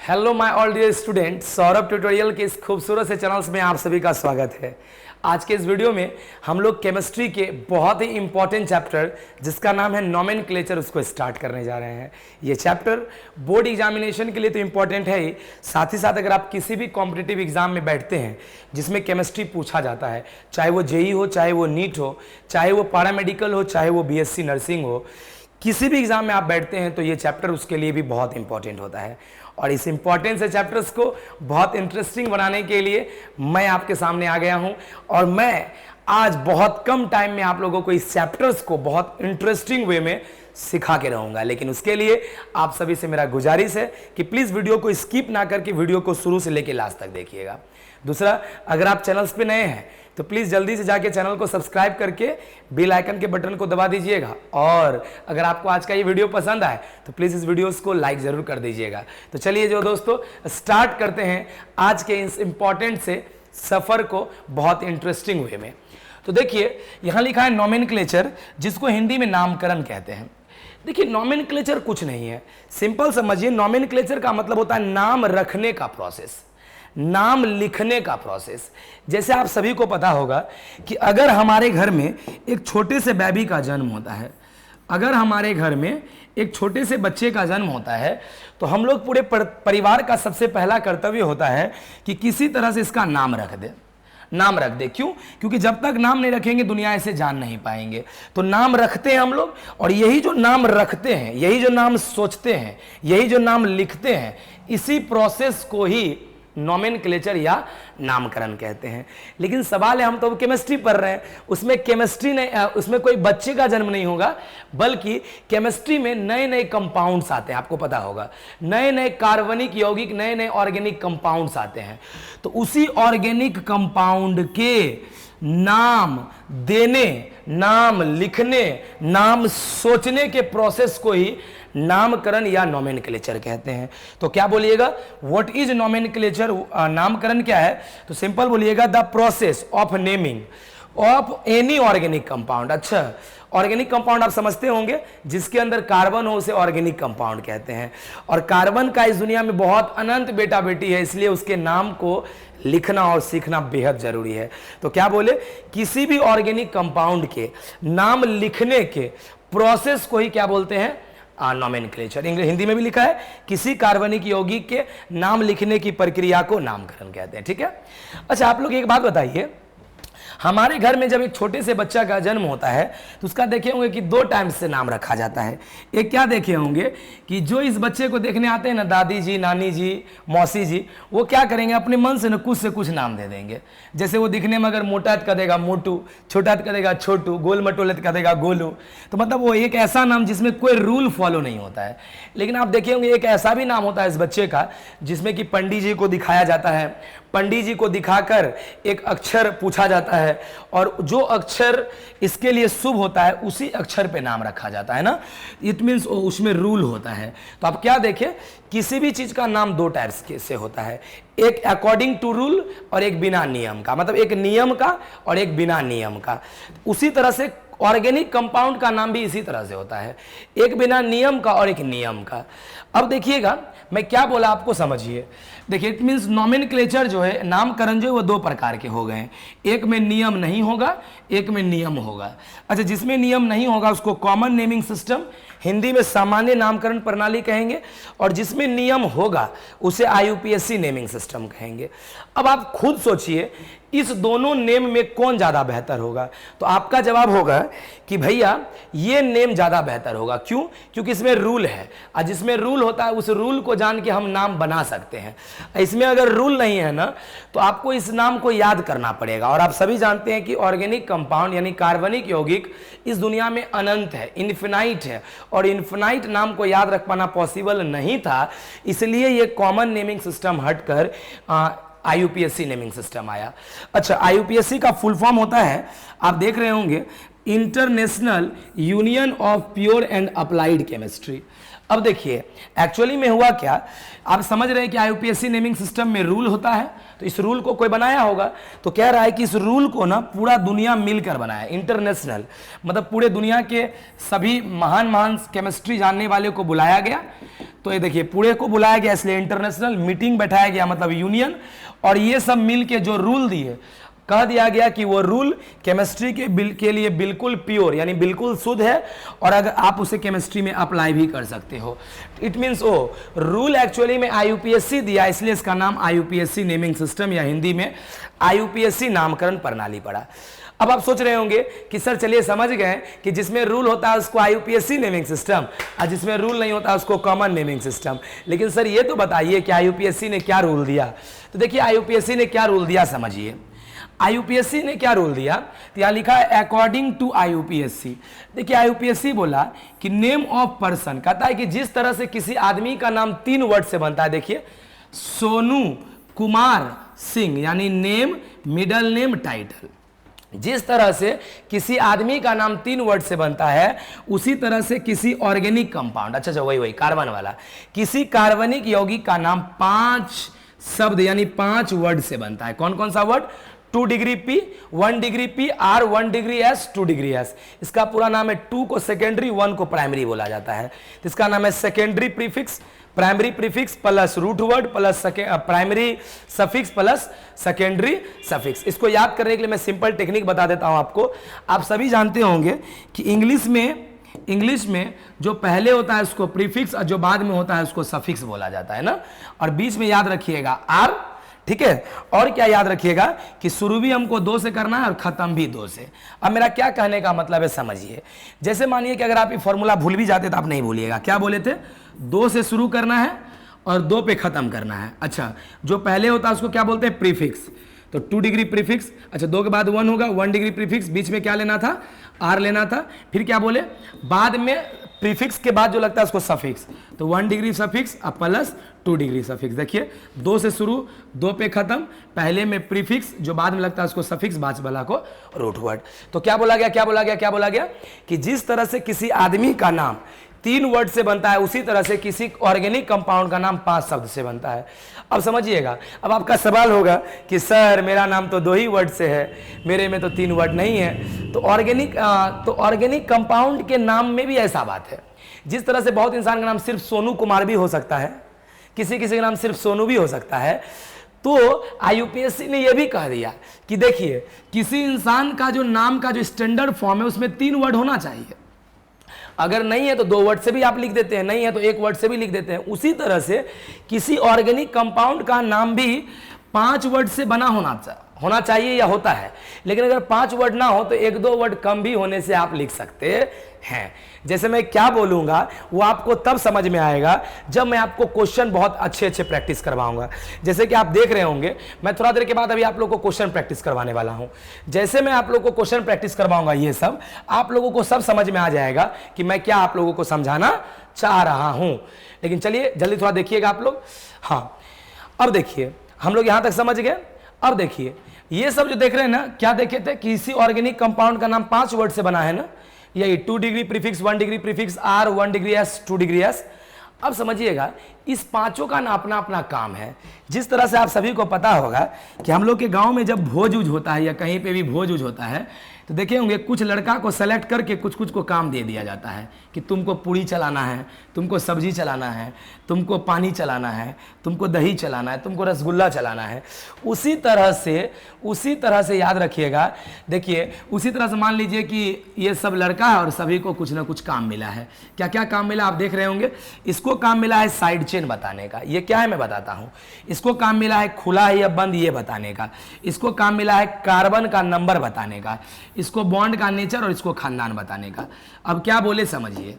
Hello my all dear student, Saurabh tutorial के इस खूबसूरत से चैनल्स में आप सभी का स्वागत है। आज के इस वीडियो में हम लोग केमिस्ट्री के बहुत ही इंपॉर्टेंट चैप्टर जिसका नाम है नोमेनक्लेचर उसको स्टार्ट करने जा रहे हैं। ये चैप्टर बोर्ड एग्जामिनेशन के लिए तो इंपॉर्टेंट है ही, साथ ही साथ अगर आप किसी भी कॉम्पिटिटिव एग्जाम में बैठते हैं जिसमें केमिस्ट्री पूछा जाता है, चाहे वो जेई हो, चाहे वो नीट हो, चाहे वो पैरामेडिकल हो, चाहे वो बीएससी नर्सिंग हो, किसी भी एग्जाम में आप बैठते हैं तो ये चैप्टर उसके लिए भी बहुत इंपॉर्टेंट होता है। और इस इंपॉर्टेंट से चैप्टर्स को बहुत इंटरेस्टिंग बनाने के लिए मैं आपके सामने आ गया हूं और मैं आज बहुत कम टाइम में आप लोगों को इस चैप्टर्स को बहुत इंटरेस्टिंग वे में सिखा के रहूंगा। लेकिन उसके लिए आप सभी से मेरा गुजारिश है कि प्लीज़ वीडियो को स्किप ना करके वीडियो को शुरू से लेकर लास्ट तक देखिएगा। दूसरा, अगर आप चैनल्स पे नए हैं तो प्लीज़ जल्दी से जाके चैनल को सब्सक्राइब करके बेल आइकन के बटन को दबा दीजिएगा। और अगर आपको आज का ये वीडियो पसंद आए तो प्लीज़ इस वीडियोस को लाइक ज़रूर कर दीजिएगा। तो चलिए जो दोस्तों, स्टार्ट करते हैं आज के इस इंपॉर्टेंट से सफ़र को बहुत इंटरेस्टिंग वे में। तो देखिए, यहाँ लिखा है नोमेनक्लेचर, जिसको हिंदी में नामकरण कहते हैं। देखिए, नोमेनक्लेचर कुछ नहीं है, सिंपल समझिए। नोमेनक्लेचर का मतलब होता है नाम रखने का प्रोसेस, नाम लिखने का प्रोसेस। जैसे आप सभी को पता होगा कि अगर हमारे घर में एक छोटे से बेबी का जन्म होता है, अगर हमारे घर में एक छोटे से बच्चे का जन्म होता है तो हम लोग पूरे परिवार का सबसे पहला कर्तव्य होता है कि किसी तरह से इसका नाम रख दे, नाम रख दे। क्यों? क्योंकि जब तक नाम नहीं रखेंगे दुनिया इसे जान नहीं पाएंगे। तो नाम रखते हैं हम लोग, और यही जो नाम रखते हैं, यही जो नाम सोचते हैं, यही जो नाम लिखते हैं, इसी प्रोसेस को ही नोमेनक्लेचर या नामकरण कहते हैं। लेकिन सवाल है, हम तो केमिस्ट्री पढ़ रहे हैं, उसमें केमिस्ट्री नहीं, उसमें कोई बच्चे का जन्म नहीं होगा, बल्कि केमिस्ट्री में नए नए कंपाउंड्स आते हैं। आपको पता होगा, नए नए कार्बनिक यौगिक, नए नए ऑर्गेनिक कंपाउंड्स आते हैं। तो उसी ऑर्गेनिक कंपाउंड के नाम देने, नाम लिखने, नाम सोचने के प्रोसेस को ही नामकरण या नोमेनक्लेचर कहते हैं। तो क्या बोलिएगा, व्हाट इज नोमेनक्लेचर? नामकरण क्या है? तो सिंपल बोलिएगा, the process of naming of any organic compound. अच्छा, ऑर्गेनिक कंपाउंड आप समझते होंगे, जिसके अंदर कार्बन हो उसे ऑर्गेनिक कंपाउंड कहते हैं। और कार्बन का इस दुनिया में बहुत अनंत बेटा बेटी है, इसलिए उसके नाम को लिखना और सीखना बेहद जरूरी है। तो क्या बोले, किसी भी ऑर्गेनिक कंपाउंड के नाम लिखने के प्रोसेस को ही क्या बोलते हैं? नोमेनक्लेचर। हिंदी में भी लिखा है, किसी कार्बनिक यौगिक के नाम लिखने की प्रक्रिया को नामकरण कहते हैं। ठीक है। अच्छा, आप लोग एक बात बताइए, हमारे घर में जब एक छोटे से बच्चा का जन्म होता है तो उसका देखे होंगे कि दो टाइम से नाम रखा जाता है। एक क्या देखे होंगे कि जो इस बच्चे को देखने आते हैं ना, दादी जी, नानी जी, मौसी जी, वो क्या करेंगे, अपने मन से कुछ नाम दे देंगे। जैसे वो दिखने में अगर मोटा कह देगा मोटू, छोटा कह देगा छोटू, गोल मटोल कह देगा गोलू। तो मतलब वो एक ऐसा नाम जिसमें कोई रूल फॉलो नहीं होता है। लेकिन आप देखे होंगे एक ऐसा भी नाम होता है इस बच्चे का जिसमें कि पंडित जी को दिखाया जाता है, पंडित जी को दिखाकर एक अक्षर पूछा जाता है और जो अक्षर इसके लिए शुभ होता है उसी अक्षर पे नाम रखा जाता है ना। इट मीन्स उसमें रूल होता है। तो आप क्या देखें, किसी भी चीज का नाम दो टाइप्स से होता है, एक अकॉर्डिंग टू रूल और एक बिना नियम का, मतलब एक नियम का और एक बिना नियम का। उसी तरह से ऑर्गेनिक कंपाउंड का नाम भी इसी तरह से होता है, एक बिना नियम का और एक नियम का। अब देखिएगा मैं क्या बोला, आपको समझिए। देखिए, इट मीन्स नोमेनक्लेचर जो है, नामकरण जो है वो दो प्रकार के हो गए हैं। एक में नियम नहीं होगा, एक में नियम होगा। अच्छा, जिसमें नियम नहीं होगा उसको कॉमन नेमिंग सिस्टम, हिंदी में सामान्य नामकरण प्रणाली कहेंगे, और जिसमें नियम होगा उसे आईयूपीएसी नेमिंग सिस्टम कहेंगे। अब आप खुद सोचिए, इस दोनों नेम में कौन ज़्यादा बेहतर होगा? तो आपका जवाब होगा कि भैया ये नेम ज़्यादा बेहतर होगा। क्यों? क्योंकि इसमें रूल है, और जिसमें रूल होता है उस रूल को जान के हम नाम बना सकते हैं। इसमें अगर रूल नहीं है ना तो आपको इस नाम को याद करना पड़ेगा। और आप सभी जानते हैं कि ऑर्गेनिक कंपाउंड यानी कार्बनिक यौगिक इस दुनिया में अनंत है, इन्फिनाइट है, और इन्फिनाइट नाम को याद रख पाना पॉसिबल नहीं था। इसलिए ये कॉमन नेमिंग सिस्टम हटकर आईयूपीएसी नेमिंग सिस्टम आया। अच्छा, आईयूपीएसी का फुल फॉर्म होता है, आप देख रहे होंगे, international union of pure and applied chemistry. अब देखिए एक्चुअली में हुआ क्या, आप समझ रहे हैं कि आईयूपीएससी नेमिंग सिस्टम में रूल होता है, तो इस रूल को कोई बनाया होगा, तो कह रहा है कि इस रूल को ना पूरा दुनिया मिलकर बनाया, इंटरनेशनल, मतलब पूरे दुनिया के सभी महान महान केमिस्ट्री जानने वाले को बुलाया गया। तो ये देखिए पूरे को बुलाया गया, इसलिए इंटरनेशनल मीटिंग बैठाया गया, मतलब यूनियन, और ये सब मिल के जो रूल दिए, कह दिया गया कि वो रूल केमिस्ट्री के लिए बिल्कुल प्योर यानी बिल्कुल शुद्ध है, और अगर आप उसे केमिस्ट्री में अप्लाई भी कर सकते हो। इट मीन्स ओ रूल एक्चुअली में आईयूपीएससी दिया, इसलिए इसका नाम आईयूपीएससी नेमिंग सिस्टम या हिंदी में आईयूपीएससी नामकरण प्रणाली पड़ा। अब आप सोच रहे होंगे कि सर चलिए समझ गए कि जिसमें रूल होता है उसको आईयूपीएससी नेमिंग सिस्टम, और जिसमें रूल नहीं होता उसको कॉमन नेमिंग सिस्टम। लेकिन सर ये तो बताइए कि आईयूपीएससी ने क्या रूल दिया। तो देखिए आईयूपीएससी ने क्या रूल दिया समझिए। आईयूपीएससी ने क्या रूल दिया, तो यहाँ लिखा है अकॉर्डिंग टू आईयूपीएससी। देखिए आईयूपीएससी बोला कि नेम ऑफ पर्सन, कहता है कि जिस तरह से किसी आदमी का नाम 3 वर्ड से बनता है, देखिए सोनू कुमार सिंह यानी नेम, मिडल नेम, टाइटल, जिस तरह से किसी आदमी का नाम 3 वर्ड से बनता है, उसी तरह से किसी ऑर्गेनिक कंपाउंड, अच्छा वही कार्बन वाला, किसी कार्बनिक यौगिक का नाम 5 शब्द यानी 5 वर्ड से बनता है। कौन कौन सा word? 2 degree P, 1 degree P, R, 1 degree S, 2 degree S। इसका पूरा नाम है, 2 को सेकेंडरी, 1 को प्राइमरी बोला जाता है। तो इसका नाम है secondary prefix, primary prefix plus root word plus primary suffix plus secondary suffix. इसको याद करने के लिए मैं सिंपल टेक्निक बता देता हूं आपको। आप सभी जानते होंगे कि इंग्लिश में जो पहले होता है उसको प्रीफिक्स और जो बाद में होता है उसको सफिक्स बोला जाता है ना। और बीच में याद रखिएगा आर, ठीक है। और क्या याद रखिएगा कि शुरू भी हमको 2 से करना है और खत्म भी 2 से। अब मेरा क्या कहने का मतलब है समझिए। जैसे मानिए कि अगर आप ये फॉर्मूला भूल भी जाते तो आप नहीं भूलिएगा। क्या बोले थे? 2 से शुरू करना है और 2 पे खत्म करना है। अच्छा, जो पहले होता है उसको क्या बोलते हैं? प्रीफिक्स। तो 2 डिग्री प्रीफिक्स, अच्छा 2 के बाद 1 होगा, 1 डिग्री प्रीफिक्स, बीच में क्या लेना था? आर लेना था। फिर क्या बोले? बाद में प्रीफिक्स के बाद जो लगता है उसको सफिक्स, तो 1 डिग्री सफिक्स और प्लस 2 डिग्री सफिक्स। देखिए 2 से शुरू, 2 पे खत्म, पहले में प्रीफिक्स, जो बाद में लगता है उसको सफिक्स, बाद वाला को रूट वर्ड। तो क्या बोला गया कि जिस तरह से किसी आदमी का नाम 3 वर्ड से बनता है, उसी तरह से किसी ऑर्गेनिक कंपाउंड का नाम 5 शब्द से बनता है। अब समझिएगा। अब आपका सवाल होगा कि सर मेरा नाम तो 2 ही वर्ड से है, मेरे में तो 3 वर्ड नहीं है। तो ऑर्गेनिक कंपाउंड के नाम में भी ऐसा बात है। जिस तरह से बहुत इंसान का नाम सिर्फ सोनू कुमार भी हो सकता है, किसी का नाम सिर्फ सोनू भी हो सकता है, तो आईयूपीएससी ने यह भी कह दिया कि देखिए किसी इंसान का जो नाम का जो स्टैंडर्ड फॉर्म है उसमें 3 वर्ड होना चाहिए। अगर नहीं है तो 2 वर्ड से भी आप लिख देते हैं, नहीं है तो 1 वर्ड से भी लिख देते हैं। उसी तरह से किसी ऑर्गेनिक कंपाउंड का नाम भी 5 वर्ड से बना होना चाहिए या होता है। लेकिन अगर 5 वर्ड ना हो तो 1-2 वर्ड कम भी होने से आप लिख सकते हैं। जैसे मैं क्या बोलूंगा वो आपको तब समझ में आएगा जब मैं आपको क्वेश्चन बहुत अच्छे प्रैक्टिस करवाऊंगा। जैसे कि आप देख रहे होंगे, मैं थोड़ा देर के बाद अभी आप लोगों को क्वेश्चन प्रैक्टिस करवाने वाला हूं। जैसे मैं आप लोगों को क्वेश्चन प्रैक्टिस करवाऊंगा, ये सब आप लोगों को सब समझ में आ जाएगा कि मैं क्या आप लोगों को समझाना चाह रहा हूं। लेकिन चलिए जल्दी थोड़ा देखिएगा आप लोग। हाँ, अब देखिए हम लोग यहां तक समझ गए। अब देखिए ये सब जो देख रहे हैं ना, क्या देखे थे? किसी ऑर्गेनिक कंपाउंड का नाम 5 वर्ड से बना है ना, यही 2 degree prefix, 1 degree prefix, R, 1 degree S, 2 degree S. अब समझिएगा इस पांचों का ना अपना अपना काम है। जिस तरह से आप सभी को पता होगा कि हम लोग के गांव में जब भोज उज होता है या कहीं पे भी भोज उज होता है, तो देखे होंगे कुछ लड़का को सेलेक्ट करके कुछ को काम दे दिया जाता है कि तुमको पूड़ी चलाना है, तुमको सब्जी चलाना है, तुमको पानी चलाना है, तुमको दही चलाना है, तुमको रसगुल्ला चलाना है। उसी तरह से याद रखिएगा। देखिए उसी तरह से मान लीजिए कि ये सब लड़का है और सभी को कुछ ना कुछ काम मिला है। क्या क्या काम मिला आप देख रहे होंगे। इसको काम मिला है साइड चेन बताने का, ये क्या है मैं बताता हूँ। इसको काम मिला है खुला है या बंद ये बताने का। इसको काम मिला है कार्बन का नंबर बताने का। इसको बॉन्ड का नेचर और इसको खानदान बताने का। अब क्या बोले समझिए।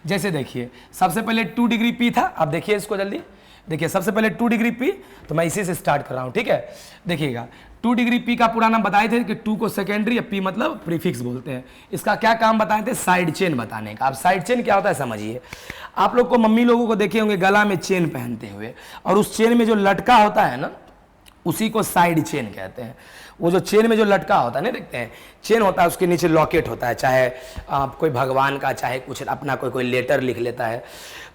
जैसे देखिए सबसे पहले 2 डिग्री पी था। अब देखिए इसको जल्दी देखिए, सबसे पहले 2 डिग्री पी, तो मैं इसी से स्टार्ट कर रहा हूं, ठीक है। देखिएगा 2 डिग्री पी का पूरा नाम बताए थे कि 2 को सेकेंडरी या पी मतलब प्रीफिक्स बोलते हैं। इसका क्या काम बताए थे? साइड चेन बताने का। अब साइड चेन क्या होता है समझिए। आप लोग को मम्मी लोगों को देखे होंगे गला में चेन पहनते हुए, और उस चेन में जो लटका होता है ना, उसी को साइड चेन कहते हैं। वो जो चेन में जो लटका होता है ना, देखते हैं चेन होता है, उसके नीचे लॉकेट होता है, चाहे आप कोई भगवान का, चाहे कुछ अपना कोई लेटर लिख लेता है,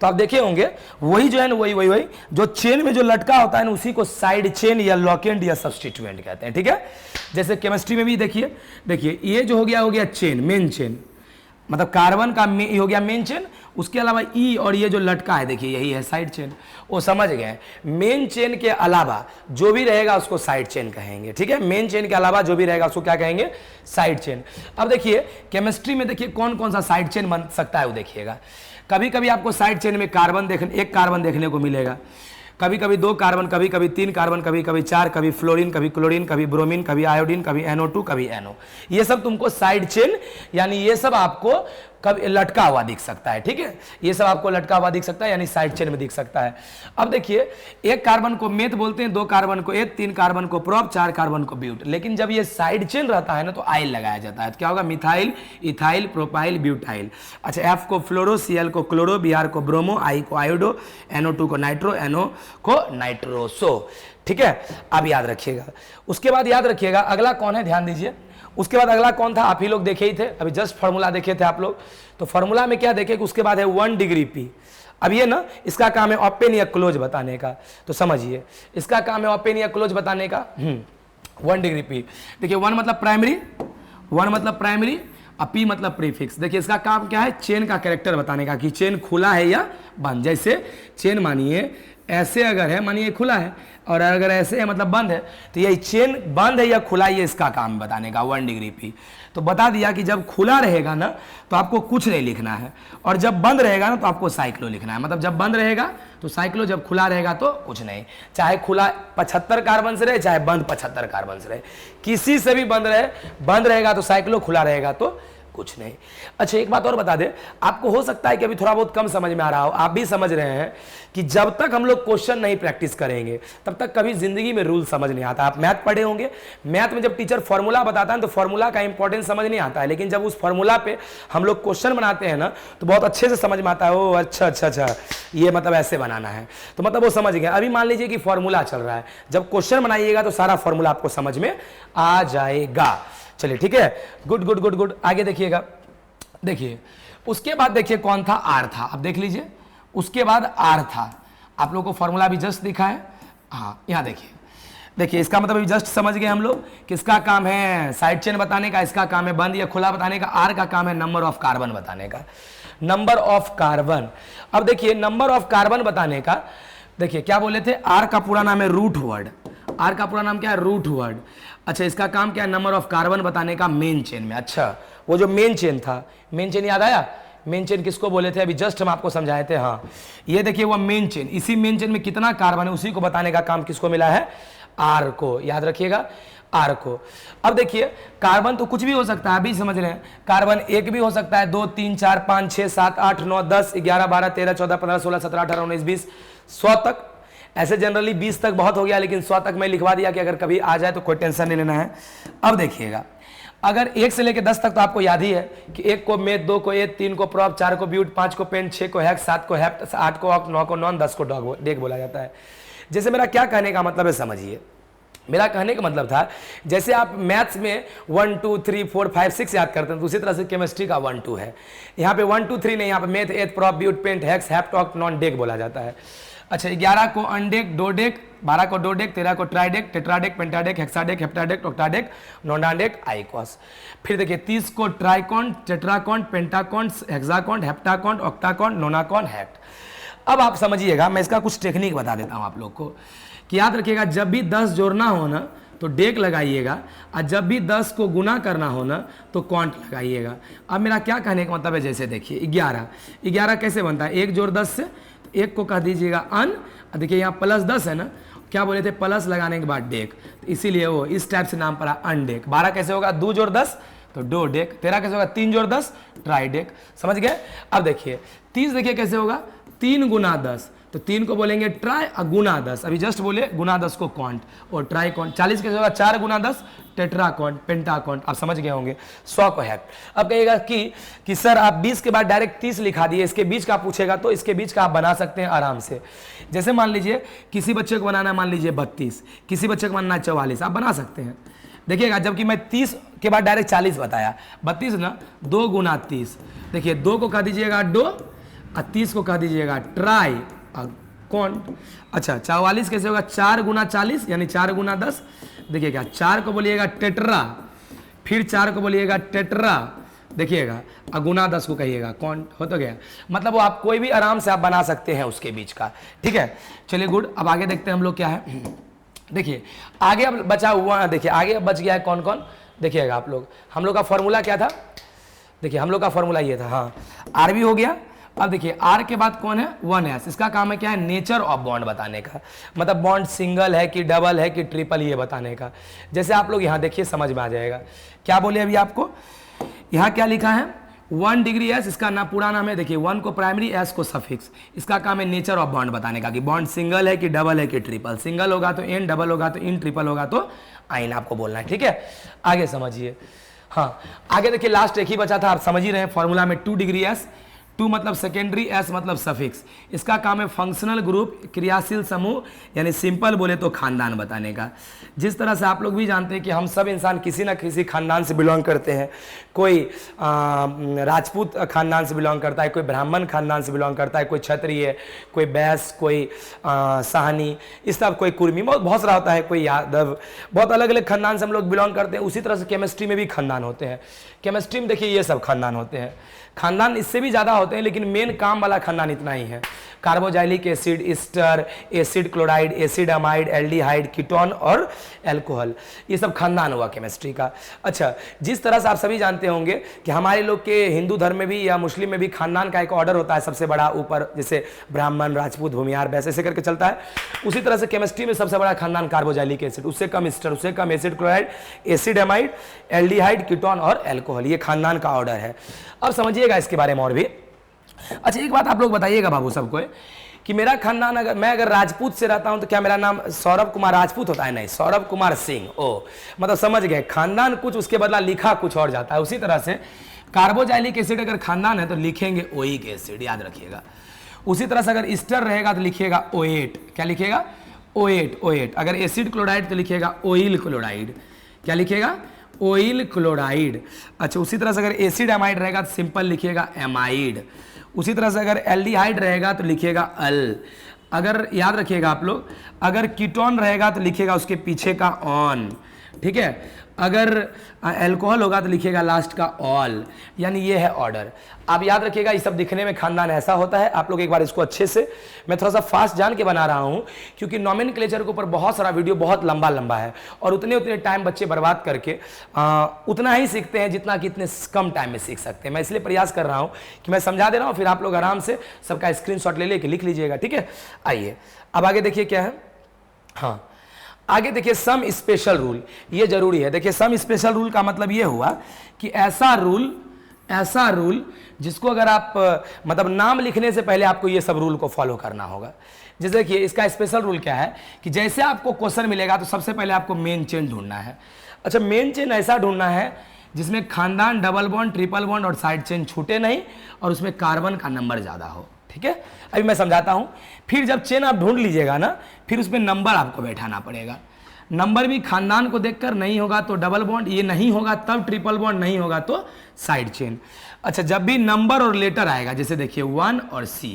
तो आप देखे होंगे वही जो है ना, वही जो चेन में जो लटका होता है ना, उसी को साइड चेन या लॉकेट या सब्स्टिट्यूएंट कहते हैं। ठीक है, जैसे केमिस्ट्री में भी देखिए ये जो हो गया चेन, मेन चेन, मतलब कार्बन का हो गया मेन चेन, उसके अलावा ई और ये जो लटका है देखिए यही है साइड चेन। वो समझ गए, मेन चेन के अलावा जो भी रहेगा उसको साइड चेन कहेंगे। ठीक है, मेन चेन के अलावा जो भी रहेगा उसको क्या कहेंगे, साइड चेन। अब देखिए केमिस्ट्री में देखिए कौन कौन सा साइड चेन बन सकता है वो देखिएगा। कभी कभी आपको साइड चेन में एक कार्बन देखने को मिलेगा, कभी कभी 2 कार्बन, कभी कभी 3 कार्बन, कभी कभी 4, कभी फ्लोरीन, कभी क्लोरीन, कभी ब्रोमीन, कभी आयोडीन, कभी NO2, कभी NO। ये सब तुमको साइड चेन, यानी ये सब आपको कभी लटका हुआ दिख सकता है। ठीक है, ये सब आपको लटका हुआ दिख सकता है, यानी साइड चेन में दिख सकता है। अब देखिए 1 कार्बन को मेथ बोलते हैं, 2 कार्बन को एथ, 3 कार्बन को प्रोप, 4 कार्बन को ब्यूट। लेकिन जब ये साइड चेन रहता है ना तो आइल लगाया जाता है, तो क्या होगा, मिथाइल, इथाइल, प्रोपाइल, ब्यूटाइल। अच्छा, F को फ्लोरो, Cl को क्लोरो, Br को ब्रोमो, I को आयोडो, NO2 को नाइट्रो, NO को नाइट्रोसो। ठीक है, अब याद रखिएगा। उसके बाद याद रखिएगा अगला कौन है, ध्यान दीजिए। उसके बाद अगला कौन था, आप ही लोग देखे ही थे, अभी जस्ट फार्मूला देखे थे आप लोग। तो फार्मूला में क्या देखे कि उसके बाद है 1 डिग्री पी। अब ये ना इसका काम है ओपन या क्लोज बताने का, तो समझिए इसका काम है ओपन या क्लोज बताने का। 1 डिग्री पी, देखिए 1 मतलब प्राइमरी और पी मतलब प्रीफिक्स। देखिए इसका काम क्या है, चेन का कैरेक्टर बताने का कि चेन खुला है या बंद। जैसे चेन मानिए ऐसे अगर है, मानिए खुला है, और अगर ऐसे है मतलब बंद है, तो ये चेन बंद है या खुला, ये इसका काम बताने का 1 डिग्री पी। तो बता दिया कि जब खुला रहेगा ना तो आपको कुछ नहीं लिखना है, और जब बंद रहेगा ना तो आपको साइक्लो लिखना है। मतलब जब बंद रहेगा तो साइक्लो, जब खुला रहेगा तो कुछ नहीं। चाहे खुला 75 कार्बन से रहे, चाहे बंद 75 कार्बन से रहे, किसी से भी बंद रहेगा तो साइक्लो, खुला रहेगा तो कुछ नहीं। अच्छा, एक बात और बता दे, आपको हो सकता है कि अभी थोड़ा बहुत कम समझ में आ रहा हो, आप भी समझ रहे हैं कि जब तक हम लोग क्वेश्चन नहीं प्रैक्टिस करेंगे तब तक कभी जिंदगी में रूल समझ नहीं आता। आप मैथ पढ़े होंगे, मैथ में जब टीचर फॉर्मूला बताता है तो फॉर्मूला का इंपॉर्टेंस समझ नहीं आता है, लेकिन जब उस फॉर्मूला पे हम लोग क्वेश्चन बनाते हैं ना तो बहुत अच्छे से समझ में आता है। ओ अच्छा, ये मतलब ऐसे बनाना है, तो मतलब वो समझ गए। अभी मान लीजिए कि फॉर्मूला चल रहा है, जब क्वेश्चन बनाइएगा तो सारा फॉर्मूला आपको समझ में आ जाएगा। चलिए ठीक है, गुड। आगे देखिएगा, देखिए उसके बाद देखिए कौन था, आर था। अब देख लीजिए उसके बाद आर था, आप लोग को फॉर्मूला भी जस्ट दिखा है। हाँ, यहाँ देखिए इसका मतलब अभी जस्ट समझ गए हम लोग कि इसका काम है साइड चेन बताने का, इसका काम है बंद या खुला बताने का। आर का काम है नंबर ऑफ कार्बन बताने का, नंबर ऑफ कार्बन। अब देखिए नंबर ऑफ कार्बन बताने का, देखिए क्या बोले थे, आर का पूरा नाम है रूट वर्ड। आर का पूरा नाम क्या है, रूट वर्ड। अच्छा, इसका काम क्या है, नंबर ऑफ कार्बन बताने का मेन चेन में। अच्छा, वो जो मेन चेन था, मेन चेन याद आया, मेन चेन किसको बोले थे, अभी जस्ट हम आपको समझाए थे। हाँ, ये देखिए वो मेन चेन, इसी मेन चेन में कितना कार्बन है उसी को बताने का काम किसको मिला है, आर को। याद रखिएगा, आर को। अब देखिए कार्बन तो कुछ भी हो सकता है, अभी समझ रहे हैं, कार्बन 1 भी हो सकता है, 2, 3, 4, 5, 6, 7, 8, 9, 10, 11, 12, 13, 14, 15, 16, 17, 18, 19, 20, 100 तक। ऐसे जनरली 20 तक बहुत हो गया, लेकिन 100 तक मैं लिखवा दिया कि अगर कभी आ जाए तो कोई टेंशन नहीं लेना है। अब देखिएगा, अगर 1 से लेकर 10 तक तो आपको याद ही है कि 1 को मेथ, 2 को एथ, 3 को प्रोप, 4 को ब्यूट, 5 को पेंट, 6 को हेक्स, 7 को हेप्ट, 8 को ऑक्ट, 9 को नॉन, 10 को डेक बोला जाता है। जैसे मेरा क्या कहने का मतलब है समझिए, मेरा कहने का मतलब था जैसे आप मैथ्स में 1 2 3 4 5 6 याद करते हैं, तो उसी तरह से केमिस्ट्री का 1 2 है। यहाँ पे 1 2 3 नहीं, यहाँ पे meth, eth, prop, but, pent, hex, hept, oct, non, dec बोला जाता है। अच्छा, 11 को अनडेक, डोडेक, 12 को डोडेक, 13 को ट्राइडेक, टेट्राडेक, पेंटाडेक, हेक्साडेक, हेप्टाडेक, ऑक्टाडेक, नोनाडेक, आइक्वास। फिर देखिए 30 को ट्राइकॉन, टेट्राकॉन, पेंटाकॉन, हेक्साकॉन, हेप्टाकॉन, ऑक्टाकॉन, नोनाकॉन, हेक्ट। अब आप समझिएगा, मैं इसका कुछ टेक्निक बता देता हूँ आप लोग को कि याद रखिएगा, जब भी 10 जोड़ना हो ना तो डेक लगाइएगा, और जब भी 10 को गुना करना हो ना तो कॉन्ट लगाइएगा। अब मेरा क्या कहने का मतलब है, जैसे देखिए 11 कैसे बनता है, 1 जोड़ 10 से, 1 को कह दीजिएगा अन, देखिए यहाँ प्लस 10 है ना, क्या बोले थे, प्लस लगाने के बाद डेक, तो इसीलिए वो इस टाइप से नाम पड़ा अनडेक। 12 कैसे होगा, 2 जोड़ 10 तो डो डेक। 13 कैसे होगा, 3 जोड़ 10 ट्राई डेक। समझ गए। अब देखिए 30 देखिए कैसे होगा, 3 गुना 10 तो 3 को बोलेंगे ट्राई और गुना 10, अभी जस्ट बोले गुना 10 को क्वांट और ट्राई क्वांट। 40 कैसे होगा, 4 गुना 10 टेट्रा क्वांट, पेंटा क्वांट, आप समझ गए होंगे। 100 को हेक्ट। अब कहिएगा कि सर आप 20 के बाद डायरेक्ट 30 लिखा दिए, इसके बीच का पूछेगा तो इसके बीच का आप बना सकते हैं आराम से। जैसे मान लीजिए किसी बच्चे को बनाना है मान लीजिए 32, किसी बच्चे को बनाना है 44, आप बना सकते हैं। देखिएगा जबकि मैं 30 के बाद डायरेक्ट 40 बताया, 32 ना 2 गुना 30, देखिए 2 को कह दीजिएगा डो और 30 को कह दीजिएगा ट्राई क्वांट। अच्छा 44 कैसे होगा, 4 गुना 40 यानी 4 गुना 10, देखिएगा 4 को बोलिएगा टेट्रा, फिर 4 को बोलिएगा टेट्रा, देखिएगा और गुना 10 को कहिएगा क्वांट, हो तो गया। मतलब वो आप कोई भी आराम से आप बना सकते हैं उसके बीच का, ठीक है। चलिए गुड, अब आगे देखते हैं हम लोग क्या है। देखिए आगे अब बचा हुआ, देखिए आगे अब बच गया है कौन कौन, देखिएगा आप लोग। हम लोग का फॉर्मूला क्या था, देखिए हम लोग का फॉर्मूला ये था, हाँ आर भी हो गया। अब देखिए आर के बाद कौन है, 1s, इसका काम है क्या है, नेचर ऑफ बॉन्ड बताने का, मतलब बॉन्ड सिंगल है कि डबल है कि ट्रिपल ये बताने का। जैसे आप लोग यहाँ देखिए समझ में आ जाएगा। क्या बोले अभी आपको, यहाँ क्या लिखा है 1 डिग्री एस, इसका नाम पूरा नाम है, देखिए 1 को प्राइमरी, एस को सफिक्स। इसका काम है नेचर ऑफ बॉन्ड बताने का कि बॉन्ड सिंगल है कि डबल है कि ट्रिपल। सिंगल होगा तो एन, डबल होगा तो इन, ट्रिपल होगा तो आइन, आपको बोलना है, ठीक है। आगे समझिए, हाँ आगे देखिए लास्ट एक ही बचा था, आप समझ ही रहे हैं फॉर्मूला में 2 डिग्री एस, 2 मतलब सेकेंडरी, एस मतलब सफिक्स। इसका काम है फंक्शनल ग्रुप, क्रियाशील समूह, यानी सिंपल बोले तो खानदान बताने का। जिस तरह से आप लोग भी जानते हैं कि हम सब इंसान किसी न किसी खानदान से बिलोंग करते हैं। कोई राजपूत खानदान से बिलोंग करता है, कोई ब्राह्मण खानदान से बिलोंग करता है, कोई क्षत्रिय, कोई बैस, कोई साहनी, इस तरह कोई कुर्मी, बहुत सारा होता है, कोई यादव, बहुत अलग अलग खानदान से हम लोग बिलोंग करते हैं। उसी तरह से केमिस्ट्री में भी खानदान होते हैं। केमिस्ट्री में देखिए ये सब खानदान होते हैं, खानदान इससे भी ज़्यादा होते हैं, लेकिन मेन काम वाला खानदान इतना ही है। Carboxylic acid, Easter, acid chloride, acid amide, aldehyde, ketone और अल्कोहल, ये सब खानदान हुआ केमिस्ट्री का। अच्छा, जिस तरह से आप सभी जानते होंगे कि हमारे लोग के हिंदू धर्म में भी या मुस्लिम में भी खानदान का एक ऑर्डर होता है सबसे बड़ा ऊपर, जैसे ब्राह्मण, राजपूत, भूमिहार, वैसे ऐसे करके चलता है। उसी तरह से केमिस्ट्री में सबसे बड़ा खानदान कार्बोजाइलिक एसिड, उससे कम ईस्टर, उससे कम acid chloride, acid amide, aldehyde, ketone और अल्कोहल, ये खानदान का ऑर्डर है। अब समझिएगा इसके बारे में और भी। अच्छा एक बात आप लोग बताइएगा बाबू सबको कि मेरा खानदान, अगर मैं राजपूत से रहता हूं तो क्या मेरा नाम सौरभ कुमार राजपूत होता है? नहीं, सौरभ कुमार सिंह। ओ मतलब समझ गए, खानदान कुछ, उसके बदला लिखा कुछ और जाता है। उसी तरह से कार्बोजाइलिक एसिड अगर खानदान है तो लिखेंगे ओइक एसिड, याद रखिएगा। उसी तरह से अगर ईस्टर रहेगा तो लिखिएगा ओएट, क्या लिखिएगा? ओएट, ओएट। अगर एसिड क्लोराइड तो लिखिएगा ओइल क्लोराइड, क्या लिखिएगा? Oil chloride. अच्छा, उसी तरह से अगर एसिड एमाइड रहेगा तो सिंपल लिखिएगा एमाइड। उसी तरह से अगर एल्डिहाइड रहेगा तो लिखिएगा अल। अगर याद रखिएगा आप लोग, अगर कीटोन रहेगा तो लिखिएगा उसके पीछे का ऑन, ठीक है। अगर अल्कोहल होगा तो लिखिएगा लास्ट का ऑल, यानी ये है ऑर्डर। आप याद रखिएगा, ये सब दिखने में खानदान ऐसा होता है। आप लोग एक बार इसको अच्छे से, मैं थोड़ा सा फास्ट जान के बना रहा हूँ क्योंकि नॉमेनक्लेचर के ऊपर बहुत सारा वीडियो बहुत लंबा लंबा है और उतने टाइम बच्चे बर्बाद करके उतना ही सीखते हैं जितना कि इतने कम टाइम में सीख सकते हैं। मैं इसलिए प्रयास कर रहा हूँ कि मैं समझा दे रहा हूँ, फिर आप लोग आराम से सबका स्क्रीनशॉट ले लेके लिख लीजिएगा, ठीक है। आइए अब आगे देखिए क्या है। हाँ आगे देखिए सम स्पेशल रूल, ये जरूरी है। देखिए सम स्पेशल रूल का मतलब ये हुआ कि ऐसा रूल जिसको अगर आप मतलब नाम लिखने से पहले आपको ये सब रूल को फॉलो करना होगा। जैसे देखिए इसका स्पेशल रूल क्या है कि जैसे आपको क्वेश्चन मिलेगा तो सबसे पहले आपको मेन चेन ढूंढना है। अच्छा, मेन चेन ऐसा ढूंढना है जिसमें खानदान, डबल बॉन्ड, ट्रिपल बॉन्ड और साइड चेन छूटे नहीं और उसमें कार्बन का नंबर ज़्यादा हो, ठीक है। अभी मैं समझाता हूं। फिर जब चेन आप ढूंढ लीजिएगा ना, फिर उसमें नंबर आपको बैठाना पड़ेगा। नंबर भी खानदान को देखकर, नहीं होगा तो डबल बॉन्ड, ये नहीं होगा तब ट्रिपल बॉन्ड, नहीं होगा तो साइड चेन। अच्छा, जब भी नंबर और लेटर आएगा, जैसे देखिए 1 और C,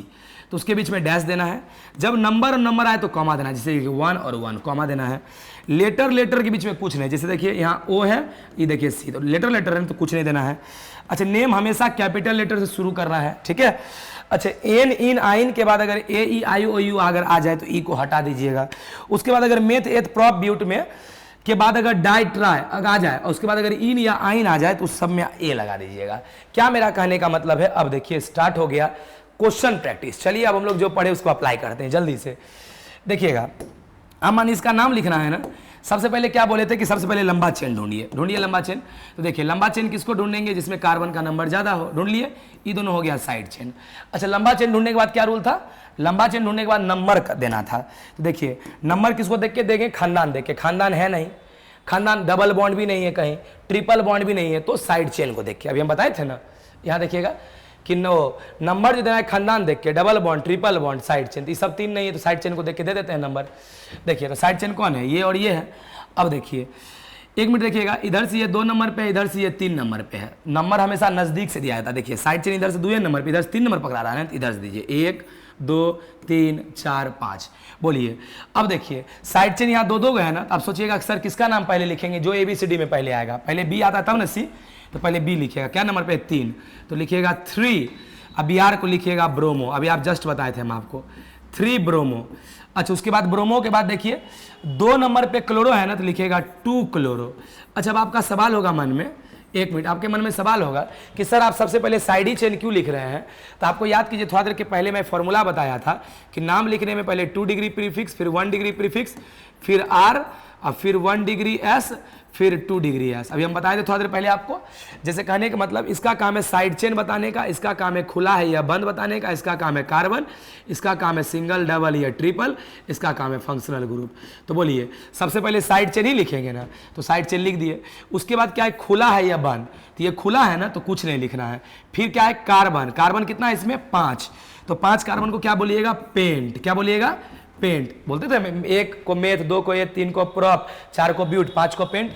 तो उसके बीच में डैश देना है। जब नंबर और नंबर आए तो कॉमा देना है, जैसे 1 और 1 कॉमा देना है। लेटर के बीच में कुछ नहीं, जैसे देखिए यहाँ O है, ये देखिए C, तो लेटर है तो कुछ नहीं देना है। अच्छा, नेम हमेशा कैपिटल लेटर से शुरू करना है, ठीक है। अच्छा, एन, इन, आइन के बाद अगर ए, ई, आई, ओ, यू अगर आ जाए तो ई को हटा दीजिएगा। उसके बाद अगर मेथ, एथ, प्रॉप, ब्यूट में के बाद अगर डाई, ट्राई अगर आ जाए और उसके बाद अगर इन या आइन आ जाए तो उस सब में ए लगा दीजिएगा। क्या मेरा कहने का मतलब है? अब देखिए स्टार्ट हो गया क्वेश्चन प्रैक्टिस। चलिए अब हम लोग जो पढ़े उसको अप्लाई करते हैं जल्दी से। देखिएगा, अब मान इसका नाम लिखना है ना। सबसे पहले क्या बोले थे कि सबसे पहले लंबा चेन ढूंढिए लंबा चेन। तो देखिए लंबा चेन किसको ढूंढेंगे? जिसमें कार्बन का नंबर ज्यादा हो, ढूंढ लिए। ये दोनों हो गया साइड चेन। अच्छा, लंबा चेन ढूंढने के बाद क्या रूल था? लंबा चेन ढूंढने के बाद नंबर देना था। तो देखिए नंबर किसको देख के देंगे, खानदान देख के, खानदान है नहीं, खानदान डबल बॉन्ड भी नहीं है, कहीं ट्रिपल बॉन्ड भी नहीं है, तो साइड चेन को देख के, अभी हम बताए थे ना, यहाँ देखिएगा कि नंबर जो देना है खानदान देख के, double bond, triple bond, side chain, तो ये सब तीन नहीं है तो साइड चेन को देख के दे देते हैं नंबर। देखिए तो साइड चेन कौन है, ये और ये है। अब देखिए 1 मिनट देखिएगा, इधर से ये 2 नंबर पे है, इधर से ये 3 नंबर पे है, नंबर हमेशा नजदीक से दिया जाता है। देखिए साइड चेन इधर से 2 नंबर पे, इधर से 3 नंबर पकड़ा रहा है ना, इधर से दीजिए 1 2 3 4 5। बोलिए अब देखिए साइड चेन यहाँ 2 गए हैं ना, अब सोचिएगा सर किसका नाम पहले लिखेंगे, जो ABCD में पहले आएगा, पहले B आता तब ना C, तो पहले B लिखिएगा, क्या नंबर पे 3, तो लिखिएगा 3। अब BR को लिखिएगा ब्रोमो, अभी आप जस्ट बताए थे हम आपको 3 ब्रोमो। अच्छा उसके बाद ब्रोमो के बाद देखिए 2 नंबर पे क्लोरो है ना, तो लिखिएगा 2 क्लोरो। अच्छा अब आपका सवाल होगा मन में, 1 मिनट आपके मन में सवाल होगा कि सर आप सबसे पहले साइड ही चेन क्यों लिख रहे हैं। तो आपको याद कीजिए थोड़ा देर के पहले मैं फॉर्मूला बताया था कि नाम लिखने में पहले 2 डिग्री प्रीफिक्स, फिर 1 डिग्री प्रीफिक्स, फिर R, और फिर 1 डिग्री S, फिर 2 डिग्री S। अभी हम बताए थे थोड़ा देर पहले आपको, जैसे कहने का मतलब इसका काम है साइड चेन बताने का, इसका काम है खुला है या बंद बताने का, इसका काम है कार्बन, इसका काम है सिंगल डबल या ट्रिपल, इसका काम है फंक्शनल ग्रुप। तो बोलिए सबसे पहले साइड चेन ही लिखेंगे ना, तो साइड चेन लिख दिए। उसके बाद क्या है, खुला है या बंद, तो ये खुला है ना तो कुछ नहीं लिखना है। फिर क्या है, कार्बन, कार्बन कितना है इसमें 5, तो 5 कार्बन को क्या बोलिएगा, पेंट, क्या बोलिएगा, पेंट बोलते थे, 1 को मेथ, 2 को एथ, 3 को प्रॉप, 4 को ब्यूट, 5 को पेंट।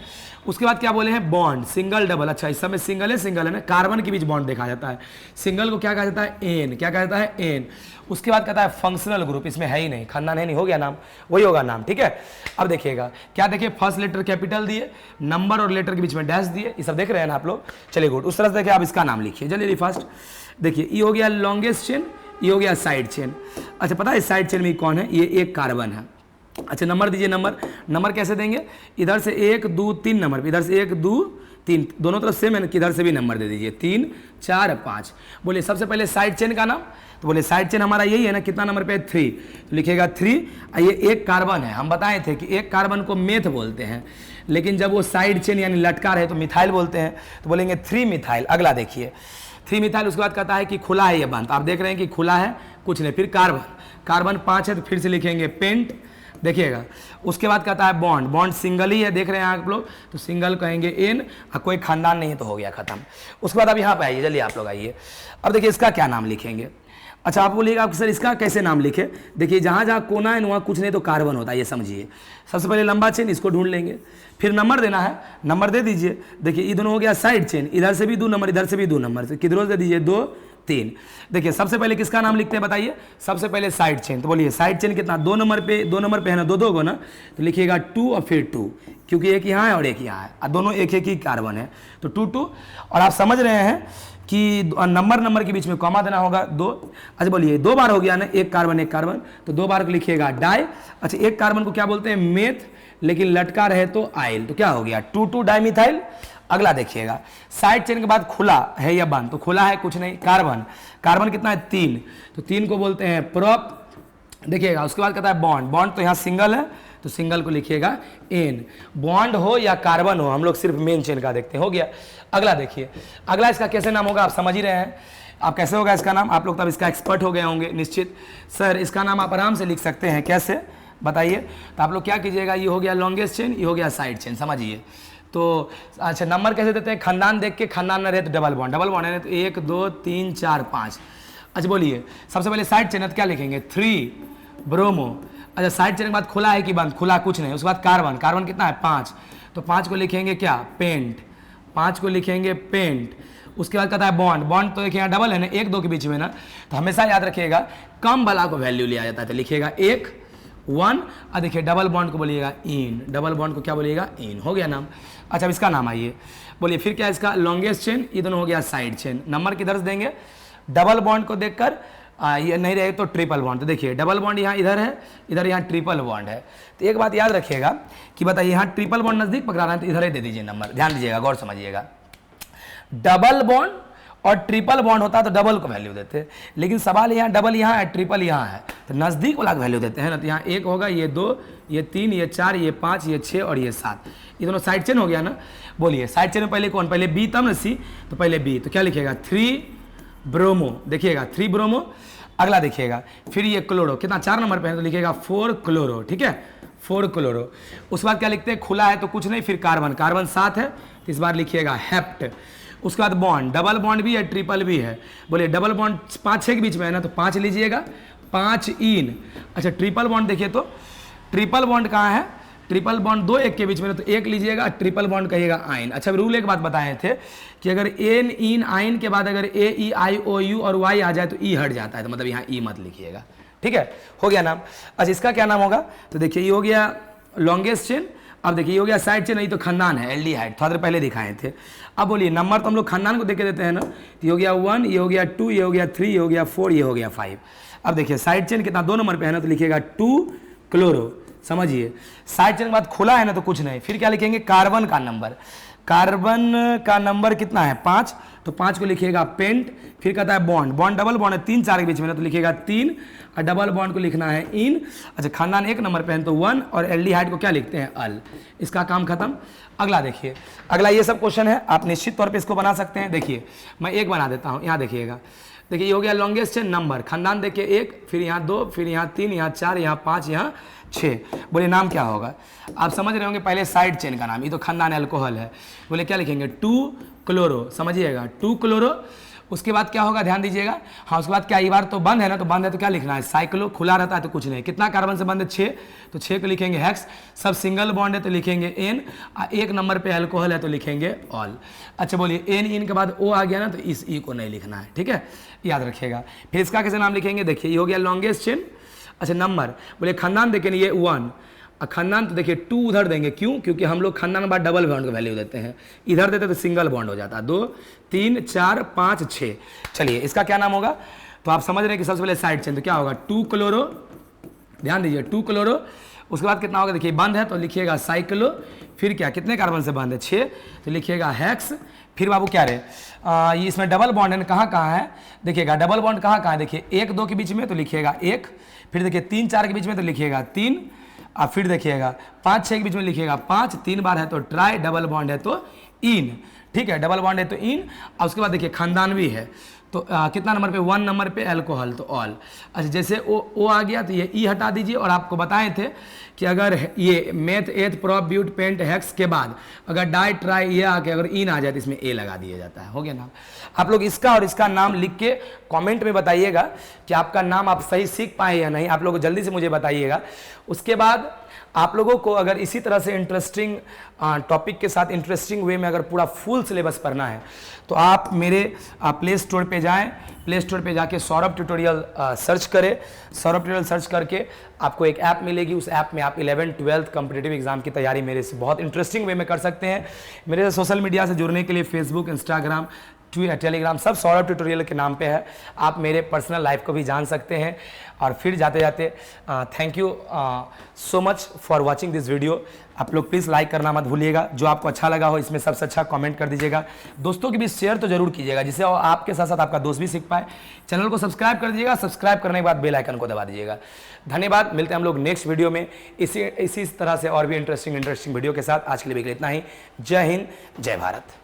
उसके बाद क्या बोले हैं, बॉन्ड, सिंगल डबल। अच्छा इस समय सिंगल है ना, कार्बन के बीच बॉन्ड देखा जाता है, सिंगल को क्या कहा जाता है, एन, क्या कहा जाता है, एन। उसके बाद कहता है फंक्शनल ग्रुप, इसमें है ही नहीं, खानदान है नहीं, हो गया नाम, वही होगा नाम, ठीक है। अब देखिएगा क्या देखिए, फर्स्ट लेटर कैपिटल दिए, नंबर और लेटर के बीच में डैश दिए, ये सब देख रहे हैं ना आप लोग, चलिए गुड। उस तरह से देखिए आप इसका नाम लिखिए, जल्दी फर्स्ट देखिए, ये हो गया लॉन्गेस्ट चेन, ये हो गया साइड चेन। अच्छा पता है साइड चेन में कौन है, ये 1 कार्बन है। अच्छा नंबर दीजिए, नंबर कैसे देंगे, इधर से 1 2 3 नंबर, इधर से 1 2 3, दोनों तरफ सेम है, इधर से भी नंबर दे दीजिए 3 4 5। बोलिए सबसे पहले साइड चेन का नाम, तो बोले साइड चेन हमारा यही है ना, कितना नंबर पे है 3, तो लिखिएगा 3। ये 1 कार्बन है, हम बताए थे कि 1 कार्बन को मेथ बोलते हैं, लेकिन जब वो साइड चेन यानी लटका रहे तो मिथाइल बोलते हैं, तो बोलेंगे 3 मिथाइल। अगला देखिए 3 मिथाइल, उसके बाद कहता है कि खुला है या बंद, आप देख रहे हैं कि खुला है, कुछ नहीं। फिर कार्बन, कार्बन 5 है तो फिर से लिखेंगे पेंट, देखिएगा। उसके बाद कहता है बॉन्ड, बॉन्ड सिंगल ही है, देख रहे हैं आप लोग, तो सिंगल कहेंगे एन, और कोई खानदान नहीं है तो हो गया खत्म। उसके बाद अब यहाँ पे आइए, चलिए आप लोग आइए, अब देखिए इसका क्या नाम लिखेंगे। अच्छा आप बोलिएगा आप सर इसका कैसे नाम लिखे, देखिए जहाँ जहाँ कोना है वहाँ कुछ नहीं तो कार्बन होता है, ये समझिए। सबसे पहले लंबा चेन, इसको ढूंढ लेंगे, फिर नंबर देना है, नंबर दे दीजिए। देखिए ये दोनों हो गया साइड चेन, इधर से भी 2 नंबर, इधर से भी 2 नंबर, से किधरों दे दीजिए 2 3। देखिए सबसे पहले किसका नाम लिखते हैं बताइए, सबसे पहले साइड चेन, तो बोलिए साइड चेन कितना, 2 नंबर पे है ना, 2 को ना, तो लिखिएगा 2 और फिर 2, क्योंकि एक यहाँ है और एक यहाँ है, और दोनों एक ही कार्बन है, तो 2 2। और आप समझ रहे हैं कि नंबर के बीच में कॉमा देना होगा 2। अच्छा बोलिए 2 बार हो गया ना, एक कार्बन, तो 2 बार को लिखिएगा डाई। अच्छा 1 कार्बन को क्या बोलते हैं, मेथ, लेकिन लटका रहे तो आइल, तो क्या हो गया 2 2 डाइमिथाइल। अगला देखिएगा साइड चेन के बाद खुला है या बंद, तो खुला है कुछ नहीं, कार्बन, कार्बन कितना है 3, तो 3 को बोलते हैं प्रोप, देखिएगा। उसके बाद कहता है बॉन्ड, बॉन्ड तो यहाँ सिंगल है, तो सिंगल को लिखिएगा एन। बॉन्ड हो या कार्बन हो, हम लोग सिर्फ मेन चेन का देखते हैं, हो गया। अगला देखिए, अगला इसका कैसे नाम होगा, आप समझ ही रहे हैं, आप कैसे होगा इसका नाम, आप लोग तब इसका एक्सपर्ट हो गए होंगे निश्चित। सर इसका नाम आप आराम से लिख सकते हैं, कैसे बताइए, तो आप लोग क्या कीजिएगा, ये हो गया लॉन्गेस्ट चेन, ये हो गया साइड चेन, समझिए। तो अच्छा नंबर कैसे देते हैं, खानदान देख के, खानदान न रहे तो डबल बॉन्ड है तो 1 2 3 4 5। अच्छा बोलिए सबसे पहले साइड चेन है तो क्या लिखेंगे 3 ब्रोमो। अच्छा साइड चेन के बाद खुला है कि बंद, खुला कुछ नहीं। उसके बाद कार्बन, कार्बन कितना है 5, तो 5 को लिखेंगे क्या, पेंट, 5 को लिखेंगे पेंट। उसके बाद कहता है बॉन्ड, बॉन्ड तो देखिए यहाँ डबल है ना, 1 2 के बीच में ना, तो हमेशा याद रखिएगा कम वाला को वैल्यू लिया जाता है, तो लिखिएगा 1 1। और देखिए डबल बॉन्ड को बोलिएगा इन, डबल बॉन्ड को क्या बोलिएगा इन, हो गया नाम। अच्छा अब इसका नाम आइए, बोलिए फिर क्या इसका लॉन्गेस्ट चेन, ये दोनों हो गया साइड चेन। नंबर किधर से देंगे, डबल बॉन्ड को देखकर, ये नहीं रहे तो ट्रिपल बॉन्ड, तो देखिए डबल बॉन्ड यहाँ इधर है, इधर यहाँ ट्रिपल बॉन्ड है। तो एक बात याद रखिएगा कि बताइए यहाँ ट्रिपल बॉन्ड नजदीक पकड़ा रहा है तो इधर ही दे दीजिए नंबर, ध्यान दीजिएगा, गौर समझिएगा। डबल बॉन्ड और ट्रिपल बॉन्ड होता है तो डबल को वैल्यू देते हैं, लेकिन सवाल यहाँ डबल यहाँ है, ट्रिपल यहाँ है, तो नज़दीक वाला वैल्यू देते हैं ना। तो यहाँ 1 होगा, ये 2, ये 3, ये 4, ये 5, ये 6 और ये 7, ये दोनों साइड चेन हो गया ना। बोलिए साइड चेन में पहले कौन, पहले बी तब ना सी, तो पहले बी, तो क्या लिखेगा 3 ब्रोमो, देखिएगा 3 ब्रोमो। अगला देखिएगा, फिर ये क्लोरो, कितना 4 नंबर पे है तो लिखिएगा 4 क्लोरो, ठीक है, 4 क्लोरो। उसके बाद क्या लिखते हैं, खुला है तो कुछ नहीं, फिर कार्बन, कार्बन 7 है तो इस बार लिखिएगा हेप्ट। उसके बाद बॉन्ड, डबल बॉन्ड भी है, ट्रिपल भी है, बोलिए डबल बॉन्ड 5-6 के बीच में है ना तो 5 लीजिएगा, 5 इन। अच्छा ट्रिपल बॉन्ड देखिए तो ट्रिपल बॉन्ड कहाँ है, ट्रिपल बॉन्ड 2-1 के बीच में तो 1 लीजिएगा, ट्रिपल बॉन्ड कहिएगा आइन। अच्छा रूल एक बात बताए थे कि अगर एन इन आइन के बाद अगर ए ई आई ओ यू और वाई आ जाए तो ई हट जाता है, तो मतलब यहाँ ई मत लिखिएगा, ठीक है, हो गया नाम। अच्छा इसका क्या नाम होगा, तो देखिए ये हो गया लॉन्गेस्ट चेन। अब देखिए ये हो गया साइड चेन, नहीं तो खानदान है एल्डिहाइड, थोड़ा देर पहले दिखाए थे। अब बोलिए नंबर तो हम लोग खानदान को देख के देते हैं ना, तो ये हो गया 1, ये हो गया 2, ये हो गया 3, ये हो गया 4, ये हो गया 5। अब देखिए साइड चेन कितना 2 नंबर पे है ना तो लिखिएगा 2 क्लोरो, समझिए। साइड चेन के बाद खुला है ना तो कुछ नहीं, फिर क्या लिखेंगे, कार्बन का नंबर, कार्बन का नंबर कितना है 5, तो 5 को लिखिएगा पेंट। फिर कहता है बॉन्ड, बॉन्ड डबल बॉन्ड है 3-4 के बीच में ना तो लिखिएगा 3, और डबल बॉन्ड को लिखना है इन। अच्छा खानदान 1 नंबर पे है तो 1, और एल्डिहाइड को क्या लिखते हैं अल। इसका काम खत्म। अगला देखिए, अगला ये सब क्वेश्चन है, आप निश्चित तौर पे इसको बना सकते हैं। देखिए मैं एक बना देता हूँ, यहाँ देखिएगा, देखिए ये हो गया लॉन्गेस्ट चेन नंबर, खानदान देखिए 1, फिर यहाँ 2, फिर यहाँ 3, यहाँ 4, यहाँ 5, यहाँ 6। बोले नाम क्या होगा, आप समझ रहे होंगे, पहले साइड चेन का नाम, ये तो खानदान अल्कोहल है, बोले क्या लिखेंगे 2 क्लोरो, समझिएगा 2 क्लोरो। उसके बाद क्या होगा ध्यान दीजिएगा, हाँ उसके बाद क्या, ये बार तो बंद है ना, तो बंद है तो क्या लिखना है साइक्लो, खुला रहता है तो कुछ नहीं, कितना कार्बन से बंद है 6, तो 6 को लिखेंगे हेक्स। सब सिंगल बॉन्ड है तो लिखेंगे एन, 1 नंबर पे अल्कोहल है तो लिखेंगे ऑल। अच्छा बोलिए एन इन के बाद ओ आ गया ना तो इस ई को नहीं लिखना है, ठीक है, याद रखिएगा। फिर इसका कैसे नाम लिखेंगे, देखिए ये हो गया लॉन्गेस्ट चेन। अच्छा नंबर, बोले खानदान देखिए ये 1, और खानदान तो देखिए 2 उधर देंगे, क्यों, क्योंकि हम लोग खानदान के बाद डबल बॉन्ड का वैल्यू देते हैं, इधर देते तो सिंगल बॉन्ड हो जाता है, 2 3 4 5 6। चलिए इसका क्या नाम होगा, तो आप समझ रहे हैं कि सबसे पहले साइड चेन तो क्या होगा 2 क्लोरो, ध्यान दीजिए 2 क्लोरो। उसके बाद कितना होगा, देखिए बंद है तो लिखिएगा साइक्लो, फिर क्या कितने कार्बन से बंद है 6, तो लिखिएगा हेक्स। फिर बाबू क्या रहे, ये इसमें डबल बॉन्ड है, कहाँ कहाँ है देखिएगा, डबल बॉन्ड कहाँ कहाँ है, देखिए 1-2 के बीच में तो लिखिएगा 1, फिर देखिए 3-4 के बीच में तो लिखिएगा 3, और फिर देखिएगा 5-6 के बीच में लिखिएगा 5, 3 बार है तो ट्राई, डबल बॉन्ड है तो इन, ठीक है, डबल बॉन्ड है तो इन। और उसके बाद देखिए खानदान भी है तो कितना नंबर पे 1 नंबर पे अल्कोहल तो ऑल। अच्छा जैसे ओ आ गया तो ये ई हटा दीजिए, और आपको बताए थे कि अगर ये meth eth prop but pent hex के बाद अगर डाई ट्राई ये आके अगर इन आ जाए तो इसमें ए लगा दिया जाता है, हो गया ना। आप लोग इसका और इसका नाम लिख के कमेंट में बताइएगा कि आपका नाम आप सही सीख पाए या नहीं, आप लोग जल्दी से मुझे बताइएगा। उसके बाद आप लोगों को अगर इसी तरह से इंटरेस्टिंग टॉपिक के साथ इंटरेस्टिंग वे में अगर पूरा फुल सिलेबस पढ़ना है तो आप मेरे प्ले स्टोर पे जाएं, प्ले स्टोर पे जाके सौरभ ट्यूटोरियल सर्च करें। सौरभ ट्यूटोरियल सर्च करके आपको एक ऐप मिलेगी, उस ऐप में आप 11th 12th कॉम्पिटिटिव एग्जाम की तैयारी मेरे से बहुत इंटरेस्टिंग वे में कर सकते हैं। मेरे से सोशल मीडिया से जुड़ने के लिए फेसबुक, इंस्टाग्राम, टेलीग्राम सब सौरभ ट्यूटोरियल के नाम पे है, आप मेरे पर्सनल लाइफ को भी जान सकते हैं। और फिर जाते जाते thank you so much for watching this video. आप लोग प्लीज़ लाइक करना मत भूलिएगा, जो आपको अच्छा लगा हो इसमें सबसे अच्छा कमेंट कर दीजिएगा, दोस्तों के बीच शेयर तो जरूर कीजिएगा जिससे आपके साथ साथ आपका दोस्त भी सीख पाए। चैनल को सब्सक्राइब कर दीजिएगा, सब्सक्राइब करने के बाद बेल आइकन को दबा दीजिएगा। धन्यवाद, मिलते हैं हम लोग नेक्स्ट वीडियो में इसी तरह से और भी इंटरेस्टिंग वीडियो के साथ। आज के लिए इतना ही, जय हिंद, जय भारत।